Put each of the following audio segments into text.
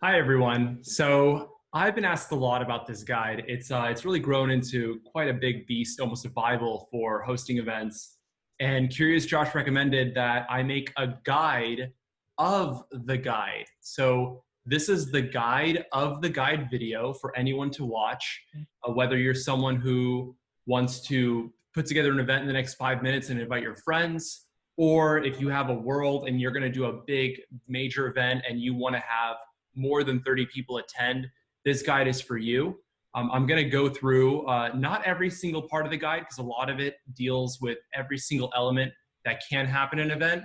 Hi everyone. So I've been asked a lot about this guide. It's really grown into quite a big beast, almost a Bible for hosting events. And Curious Josh recommended that I make a guide of the guide. So this is the guide of the guide video for anyone to watch, whether you're someone who wants to put together an event in the next 5 minutes and invite your friends, or if you have a world and you're going to do a big major event and you want to have more than 30 people attend, this guide is for you. I'm going to go through not every single part of the guide because a lot of it deals with every single element that can happen in an event.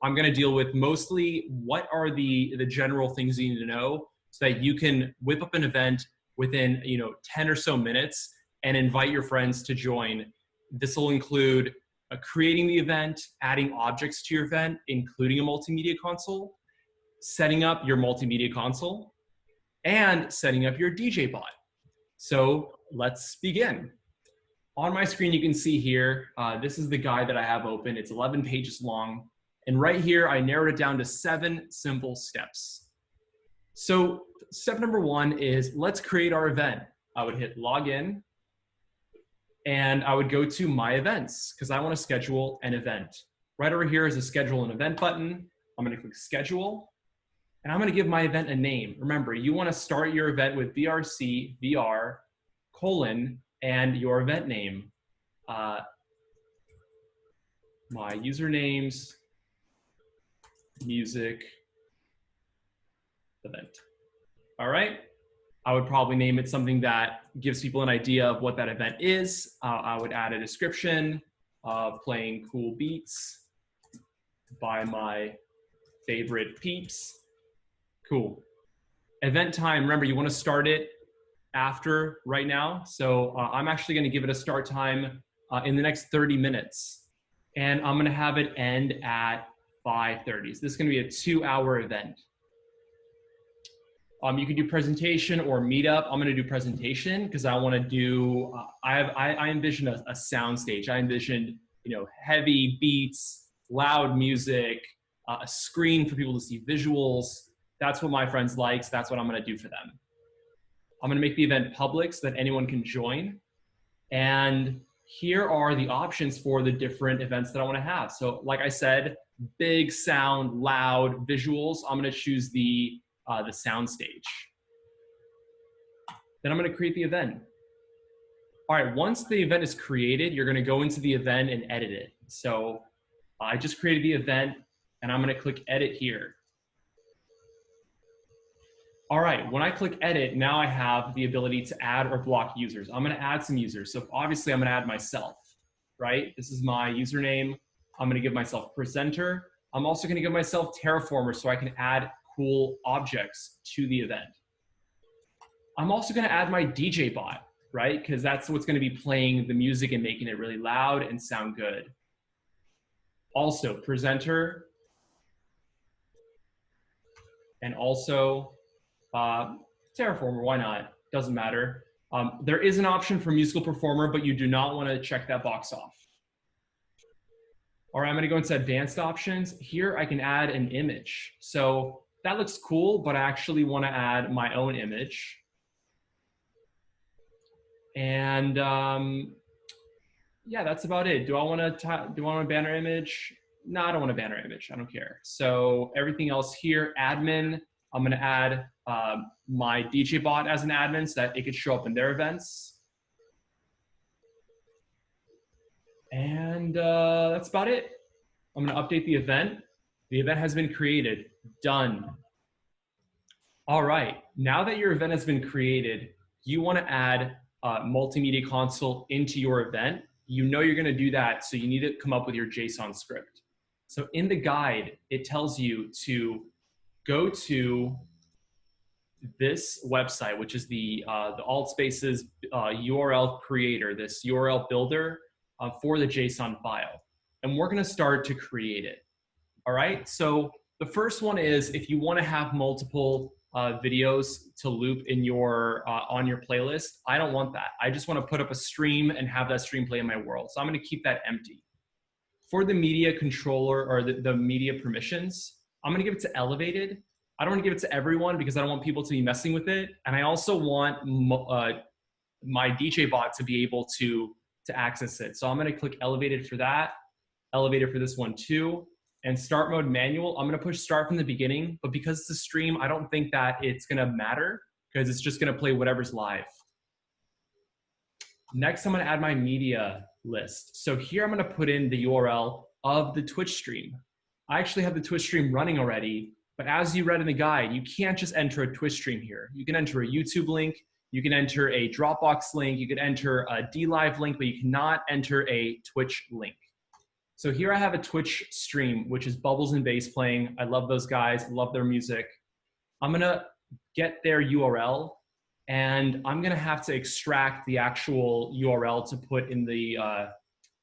I'm going to deal with mostly what are the general things you need to know so that you can whip up an event within 10 or so minutes and invite your friends to join. This will include creating the event, adding objects to your event, including a multimedia console, setting up your multimedia console, and setting up your DJ bot. So let's begin. On my screen, you can see here, this is the guide that I have open. It's 11 pages long. And right here, I narrowed it down to 7 simple steps. So step number 1 is let's create our event. I would hit login and I would go to my events because I want to schedule an event. Right over here is a schedule an event button. I'm going to click schedule. And I'm going to give my event a name. Remember, you want to start your event with BRCvr : and your event name. My usernames, music, event. All right. I would probably name it something that gives people an idea of what that event is. I would add a description of playing cool beats by my favorite peeps. Cool. Event time, remember you want to start it after right now. So I'm actually going to give it a start time in the next 30 minutes. And I'm going to have it end at 5:30. So this is going to be a 2-hour event. You can do presentation or meetup. I'm going to do presentation because I want to do, I envision a sound stage. I envisioned, heavy beats, loud music, a screen for people to see visuals. That's what my friends like, so that's what I'm going to do for them. I'm going to make the event public so that anyone can join. And here are the options for the different events that I want to have. So like I said, big sound, loud visuals. I'm going to choose the sound stage. Then I'm going to create the event. All right, once the event is created, you're going to go into the event and edit it. So I just created the event and I'm going to click edit here. All right, when I click edit, now I have the ability to add or block users. I'm gonna add some users. So obviously I'm gonna add myself, right? This is my username. I'm gonna give myself presenter. I'm also gonna give myself terraformer so I can add cool objects to the event. I'm also gonna add my DJ bot, right? Because that's what's gonna be playing the music and making it really loud and sound good. Also presenter, and also terraformer, why not? Doesn't matter. There is an option for musical performer, but you do not want to check that box off. All right, I'm going to go into advanced options. Here I can add an image. So that looks cool, but I actually want to add my own image. And yeah, that's about it. Do I want a banner image? No, I don't want a banner image. I don't care. So everything else here, admin, I'm going to add my DJ bot as an admin so that it could show up in their events. And that's about it. I'm going to update the event. The event has been created. Done. All right. Now that your event has been created, you want to add a multimedia console into your event. You know you're going to do that, so you need to come up with your JSON script. So in the guide, it tells you to go to this website, which is the Altspaces URL creator, this URL builder for the JSON file. And we're going to start to create it. All right. So the first one is if you want to have multiple videos to loop in your on your playlist, I don't want that. I just want to put up a stream and have that stream play in my world. So I'm going to keep that empty. For the media controller or the media permissions, I'm going to give it to elevated. I don't want to give it to everyone because I don't want people to be messing with it. And I also want my DJ bot to be able to access it. So I'm going to click elevated for that, elevated for this one too, and start mode manual. I'm going to push start from the beginning, but because it's a stream, I don't think that it's going to matter because it's just going to play whatever's live. Next, I'm going to add my media list. So here I'm going to put in the URL of the Twitch stream. I actually have the Twitch stream running already, but as you read in the guide, you can't just enter a Twitch stream here. You can enter a YouTube link, you can enter a Dropbox link, you can enter a DLive link, but you cannot enter a Twitch link. So here I have a Twitch stream, which is Bubbles and Bass playing. I love those guys, I love their music. I'm gonna get their URL, and I'm gonna have to extract the actual URL to put in the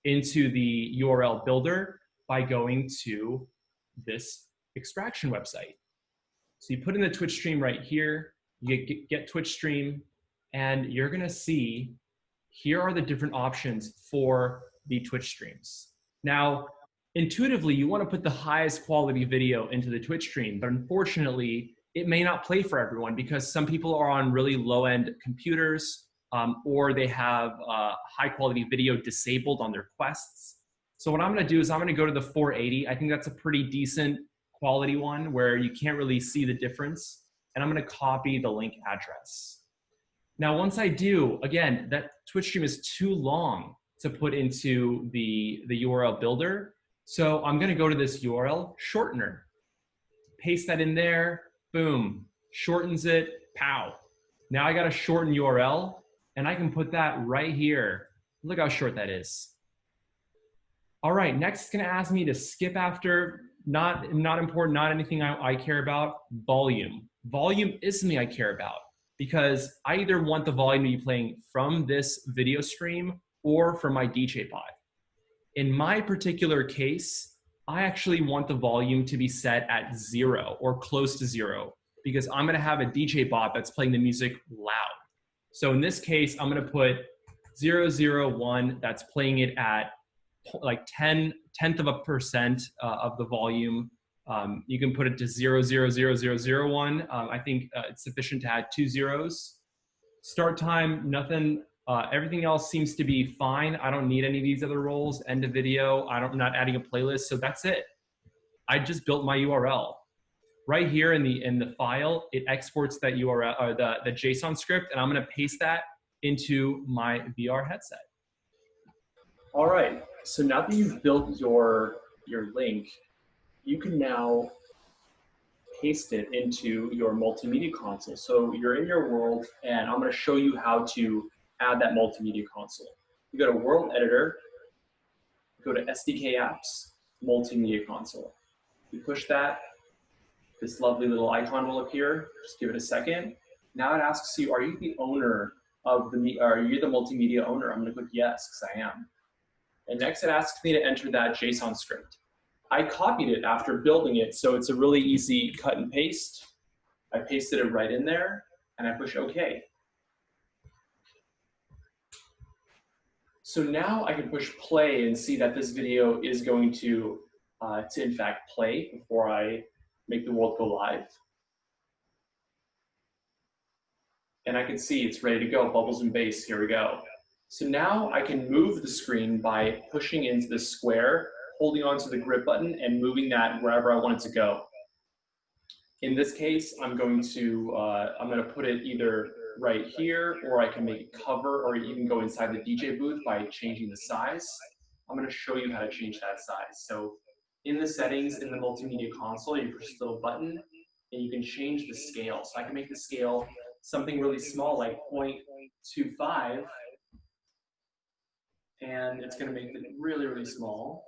into the URL builder by going to this extraction website. So you put in the Twitch stream right here, you get Twitch stream, and you're gonna see here are the different options for the Twitch streams. Now, intuitively, you want to put the highest quality video into the Twitch stream, but unfortunately, it may not play for everyone because some people are on really low-end computers or they have high quality video disabled on their Quests. So what I'm going to do is I'm going to go to the 480. I think that's a pretty decent quality one where you can't really see the difference. And I'm going to copy the link address. Now, once I do, again, that Twitch stream is too long to put into the URL builder. So I'm going to go to this URL shortener, paste that in there, boom, shortens it, pow. Now I got a shortened URL, and I can put that right here. Look how short that is. All right, next it's going to ask me to skip after, not important, not anything I care about, volume. Volume is something I care about because I either want the volume to be playing from this video stream or from my DJ bot. In my particular case, I actually want the volume to be set at 0 or close to 0 because I'm going to have a DJ bot that's playing the music loud. So in this case, I'm going to put 001 that's playing it at like 10th of a percent of the volume. You can put it to 0.00001. I think it's sufficient to add 2 zeros. Start time, nothing. Everything else seems to be fine. I don't need any of these other roles. End of video. I'm not adding a playlist, so that's it. I just built my URL. Right here in the file, it exports that URL or the JSON script, and I'm going to paste that into my VR headset. All right. So now that you've built your link, you can now paste it into your multimedia console. So you're in your world, and I'm going to show you how to add that multimedia console. You go to World Editor, go to SDK Apps, Multimedia Console. You push that, this lovely little icon will appear. Just give it a second. Now it asks you, are you the owner of are you the multimedia owner? I'm going to click yes, because I am. And next it asks me to enter that JSON script. I copied it after building it, so it's a really easy cut and paste. I pasted it right in there, and I push OK. So now I can push play and see that this video is going to in fact play before I make the world go live. And I can see it's ready to go, bubbles and bass, here we go. So now I can move the screen by pushing into the square, holding onto the grip button and moving that wherever I want it to go. In this case, I'm going to put it either right here, or I can make it cover, or even go inside the DJ booth by changing the size. I'm going to show you how to change that size. So in the settings in the multimedia console, you push the little button and you can change the scale. So I can make the scale something really small like 0.25, and it's going to make it really, really small.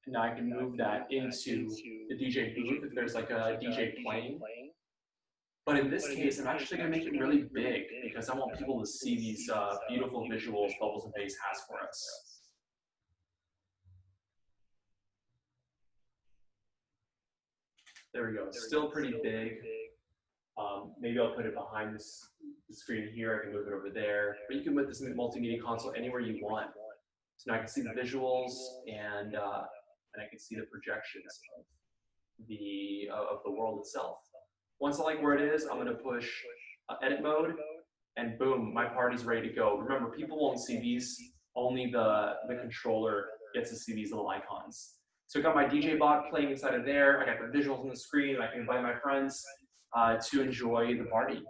And now I can move that into the DJ booth if there's like a DJ playing. But in this case, I'm actually going to make it really big because I want people to see these beautiful visuals Bubbles and Bass has for us. There we go. Still pretty big. Maybe I'll put it behind the screen here. I can move it over there. But you can put this in the multimedia console anywhere you want. So now I can see the visuals and I can see the projections of the world itself. Once I like where it is, I'm gonna push edit mode, and boom, my party's ready to go. Remember, people won't see these, only the controller gets to see these little icons. So I got my DJ bot playing inside of there, I got the visuals on the screen, I can invite my friends to enjoy the party.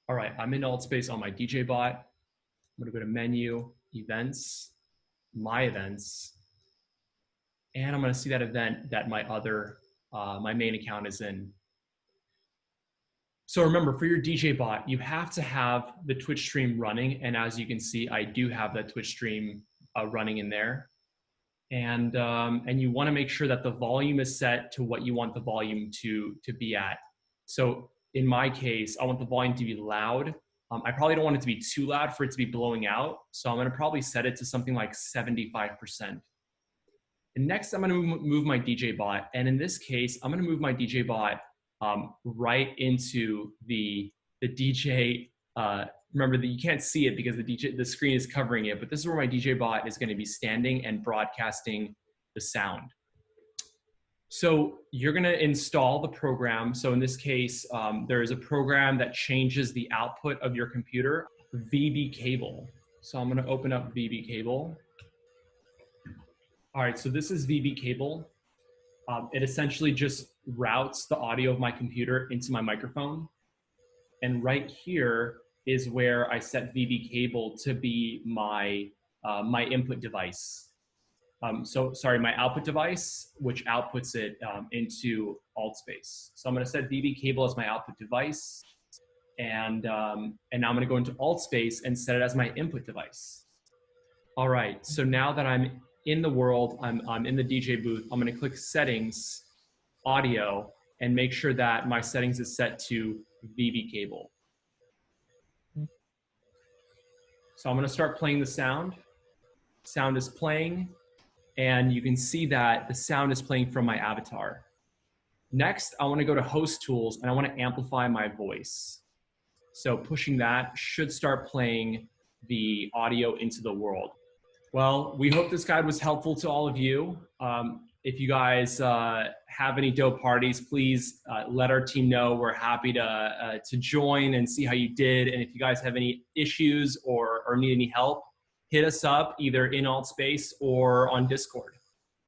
All right, I'm in Altspace on my DJ bot. I'm gonna go to menu, events, my events, and I'm gonna see that event that my main account is in. So remember, for your DJ bot, you have to have the Twitch stream running. And as you can see, I do have that Twitch stream running in there. And you wanna make sure that the volume is set to what you want the volume to be at. So in my case, I want the volume to be loud. I probably don't want it to be too loud for it to be blowing out. So I'm gonna probably set it to something like 75%. And next, I'm gonna move my DJ bot. And in this case, I'm gonna move my DJ bot right into the DJ. Remember that you can't see it because the screen is covering it, but this is where my DJ bot is gonna be standing and broadcasting the sound. So you're gonna install the program. So in this case, there is a program that changes the output of your computer, BRCvr. So I'm gonna open up BRCvr. All right, so this is BRCvr. It essentially just routes the audio of my computer into my microphone. And right here is where I set BRCvr to be my input device. My output device, which outputs it into Altspace. So I'm gonna set BRCvr as my output device. And now I'm gonna go into Altspace and set it as my input device. All right, so now that I'm in the world, I'm in the DJ booth, I'm gonna click settings, audio, and make sure that my settings is set to BRCvr. So I'm gonna start playing the sound. Sound is playing, and you can see that the sound is playing from my avatar. Next, I wanna go to host tools, and I wanna amplify my voice. So pushing that should start playing the audio into the world. Well, we hope this guide was helpful to all of you. If you guys have any dope parties, please let our team know. We're happy to join and see how you did. And if you guys have any issues or need any help, hit us up either in Altspace or on Discord.